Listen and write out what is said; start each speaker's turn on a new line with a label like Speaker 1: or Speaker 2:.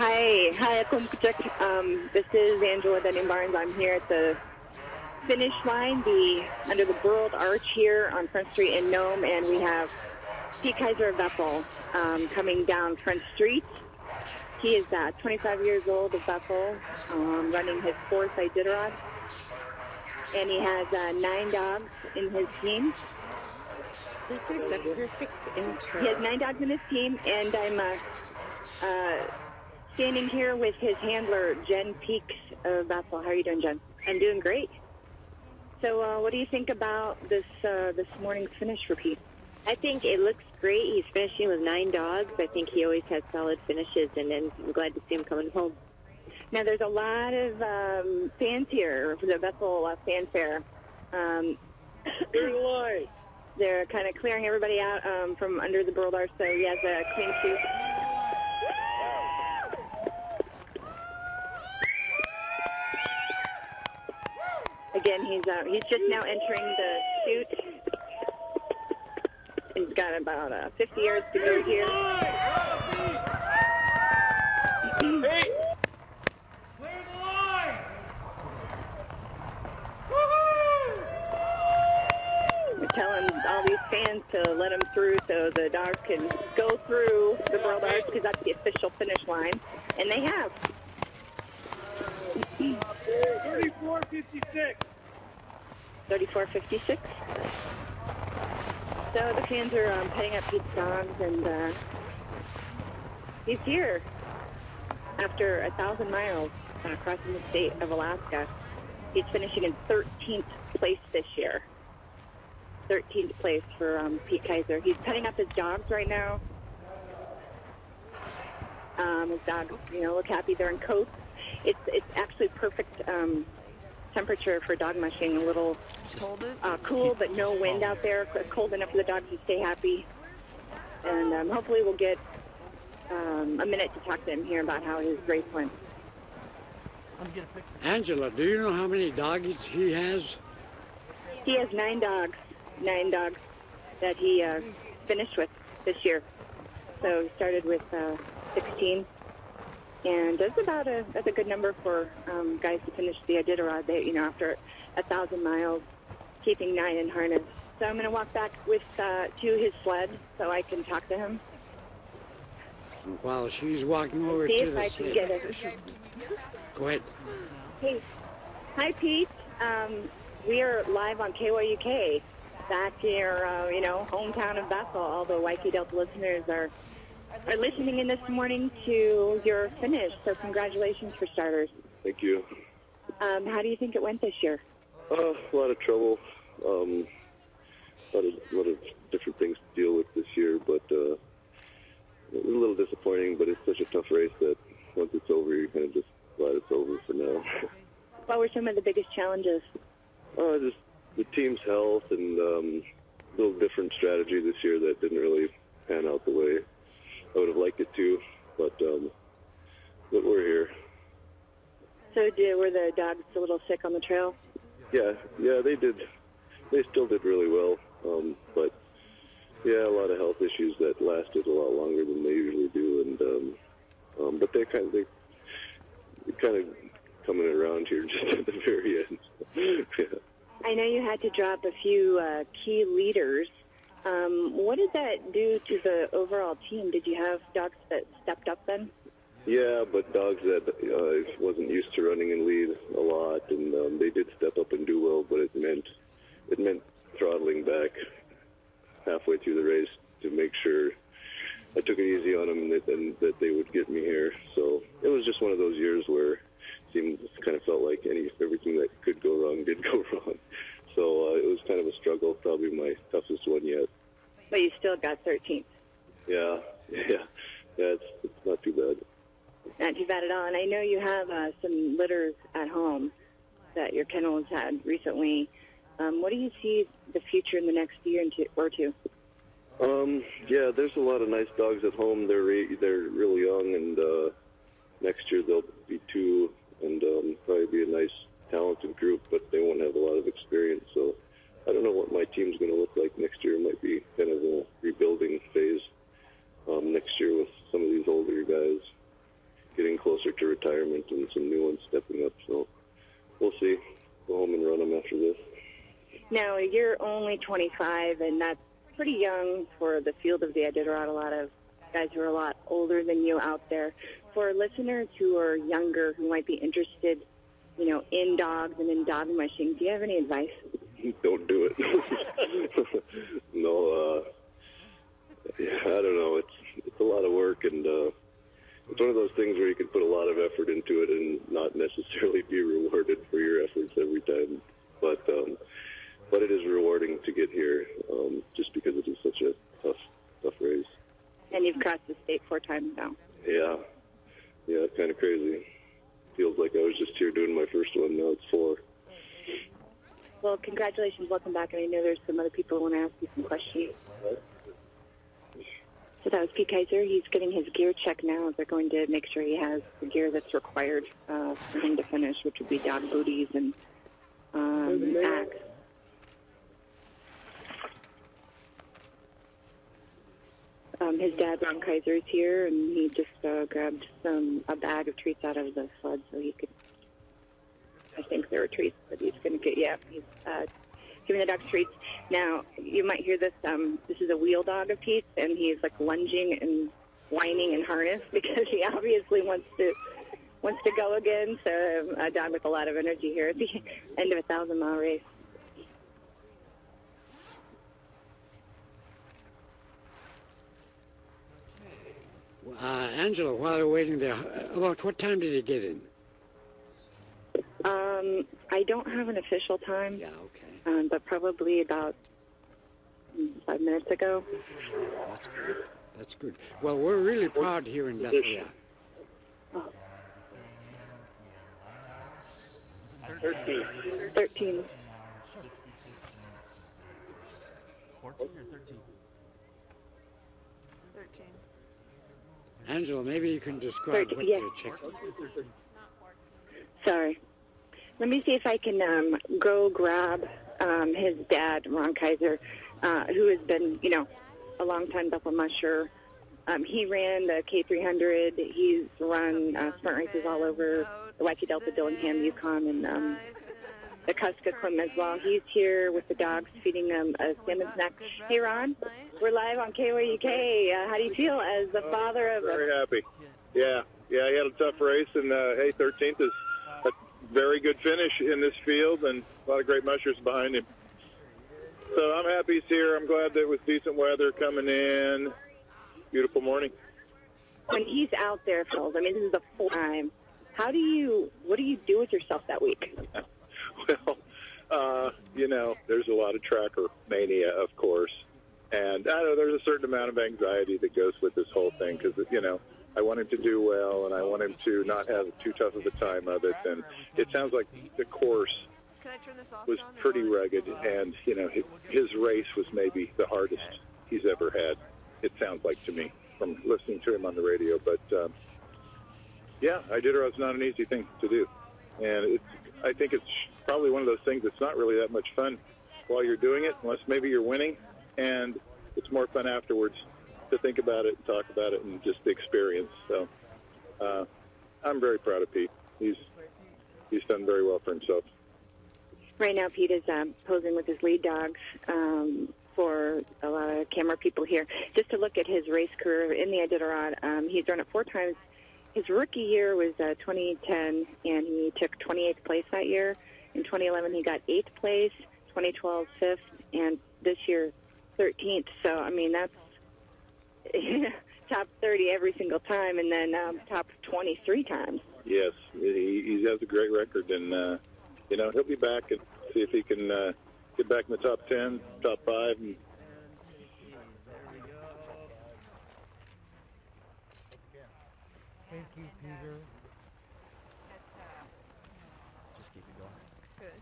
Speaker 1: Hi, this is Angela Denning-Barnes. I'm here at the finish line, under the World Arch here on Front Street in Nome, and we have Kaiser of Bethel coming down Front Street. He is 25 years old of Bethel, running his fourth Iditarod, and he has 9 dogs in his team.
Speaker 2: That is a perfect intro.
Speaker 1: He has 9 dogs in his team, and I'm standing here with his handler, Jen Peaks of Bethel. How are you doing, Jen? I'm doing great. So what do you think about this morning's finish for Pete?
Speaker 3: I think it looks great. He's finishing with 9 dogs. I think he always has solid finishes, and then I'm glad to see him coming home.
Speaker 1: Now, there's a lot of fans here for the Bethel Fan Fair. They're kind of clearing everybody out from under the World Arch, so he has a clean chute. Again, he's just now entering the chute. He's got about 50 yards to go here.
Speaker 4: Hey! Clear the line!
Speaker 1: We're telling all these fans to let them through so the dogs can go through the World Arch, because that's the official finish line, and they have.
Speaker 4: 34-56.
Speaker 1: 34-56. So the fans are petting up Pete's dogs, and he's here after 1,000 miles crossing the state of Alaska. He's finishing in 13th place this year. 13th place for Pete Kaiser. He's petting up his dogs right now. His dogs, look happy. They're in coats. It's actually perfect temperature for dog mushing. A little cool, but no wind out there. Cold enough for the dogs to stay happy. And hopefully we'll get a minute to talk to him here about how his race went.
Speaker 5: Angela, do you know how many doggies he has?
Speaker 1: He has 9 dogs. 9 dogs that he finished with this year. So he started with 16. And that's a good number for guys to finish the Iditarod. They, after 1,000 miles, keeping 9 in harness. So I'm going to walk back with to his sled so I can talk to him.
Speaker 5: While she's walking over
Speaker 1: See
Speaker 5: to
Speaker 1: if
Speaker 5: the
Speaker 1: I can get it.
Speaker 5: Go ahead.
Speaker 1: Hey, hi Pete. We are live on KYUK, back here, hometown of Bethel. All the YK Delta listeners are listening in this morning to your finish, so congratulations for starters.
Speaker 6: Thank you.
Speaker 1: How do you think it went this year?
Speaker 6: A lot of trouble, a lot of different things to deal with this year, but it was a little disappointing, but it's such a tough race that once it's over, you're kind of just glad it's over for now.
Speaker 1: What were some of the biggest challenges?
Speaker 6: Just the team's health and a little different strategy this year that didn't really pan out the way I would have liked it to, but we're here.
Speaker 1: So were the dogs a little sick on the trail?
Speaker 6: Yeah, they did. They still did really well, but yeah, a lot of health issues that lasted a lot longer than they usually do, and but they're kind of coming around here just at the very end. Yeah.
Speaker 1: I know you had to drop a few key leaders. What did that do to the overall team? Did you have dogs that stepped up then?
Speaker 6: Yeah, but dogs that wasn't used to running in lead a lot, and they did step up and do well, but it meant throttling back halfway through the race to make sure I took it easy on them and that they would get me here. So it was just one of those years where it kind of felt like everything that could go wrong did go wrong. So it was kind of a struggle, probably my toughest one yet.
Speaker 1: But you still got 13th.
Speaker 6: Yeah, it's not too bad.
Speaker 1: Not too bad at all. And I know you have some litters at home that your kennel has had recently. What do you see the future in the next year or two?
Speaker 6: Yeah, there's a lot of nice dogs at home. They're really young, and next year they'll be 2, and probably be a nice, talented group, but they won't have a lot of experience. So I don't know what my team's going to look like next year. It might be kind of a rebuilding phase next year with some of these older guys getting
Speaker 1: Now, you're only 25, and that's pretty young for the field of the Iditarod. A lot of guys who are a lot older than you out there. For listeners who are younger, who might be interested, in dogs and in dog mushing, do you have any advice?
Speaker 6: Don't do it. No, I don't know. It's a lot of work, and it's one of those things where you can put a lot of effort into it and not necessarily be rewarded for your efforts every time. But it is rewarding to get here, just because it is such a tough race.
Speaker 1: And you've crossed the state 4 times now.
Speaker 6: Yeah, it's kind of crazy. Feels like I was just here doing my first one. Now it's 4.
Speaker 1: Well, congratulations. Welcome back. And I know there's some other people who want to ask you some questions. So that was Pete Kaiser. He's getting his gear checked now. They're going to make sure he has the gear that's required for him to finish, which would be dog booties and bags. His dad, Ron Kaiser, is here, and he just grabbed a bag of treats out of the sled so he could, I think there were treats that he's going to get, he's giving the dogs treats. Now, you might hear this, this is a wheel dog of Pete's, and he's like lunging and whining in harness because he obviously wants to go again, so a dog with a lot of energy here at the end of a 1,000-mile race.
Speaker 5: Angela, while they're waiting there, about what time did he get in?
Speaker 1: I don't have an official time.
Speaker 5: Yeah, okay.
Speaker 1: But probably about 5 minutes ago.
Speaker 5: That's good. That's good. Well, we're really proud here in Bethlehem.
Speaker 6: 13.
Speaker 1: 13.
Speaker 4: 14 or 13?
Speaker 7: 13.
Speaker 5: Angela, maybe you can describe what
Speaker 1: yeah.
Speaker 5: you're checking.
Speaker 1: Sorry. Let me see if I can go grab his dad, Ron Kaiser, who has been, a long-time Bethel musher. He ran the K300. He's run sprint races all over the Waukee Delta, Dillingham, Yukon, and the Kuskokwim as well. He's here with the dogs, feeding them a salmon snack. Hey, Ron, we're live on KYUK. How do you feel as the father of
Speaker 8: Very happy. Yeah, he had a tough race, and, 13th is a very good finish in this field, and a lot of great mushers behind him. So I'm happy he's here. I'm glad that it was decent weather coming in. Beautiful morning.
Speaker 1: When he's out there, Phil, this is the 4th time. What do you do with yourself that week?
Speaker 8: Well, there's a lot of tracker mania, of course. And I know there's a certain amount of anxiety that goes with this whole thing because, I want him to do well and I want him to not have too tough of a time of it. And it sounds like the course was pretty rugged and, his race was maybe the hardest he's ever had, it sounds like to me from listening to him on the radio. But, Iditarod not an easy thing to do. And I think it's probably one of those things that's not really that much fun while you're doing it, unless maybe you're winning. And it's more fun afterwards to think about it and talk about it and just the experience. So I'm very proud of Pete. He's done very well for himself.
Speaker 1: Right now, Pete is posing with his lead dogs for a lot of camera people here. Just to look at his race career in the Iditarod, he's run it 4 times. His rookie year was 2010, and he took 28th place that year. In 2011, he got 8th place, 2012, 5th, and this year, 13th. So, that's top 30 every single time, and then top 23 times.
Speaker 8: Yes, he has a great record, and, he'll be back and see if he can get back in the top 10, top 5, and
Speaker 4: Thank you, Peter. Just keep it going.
Speaker 7: Good.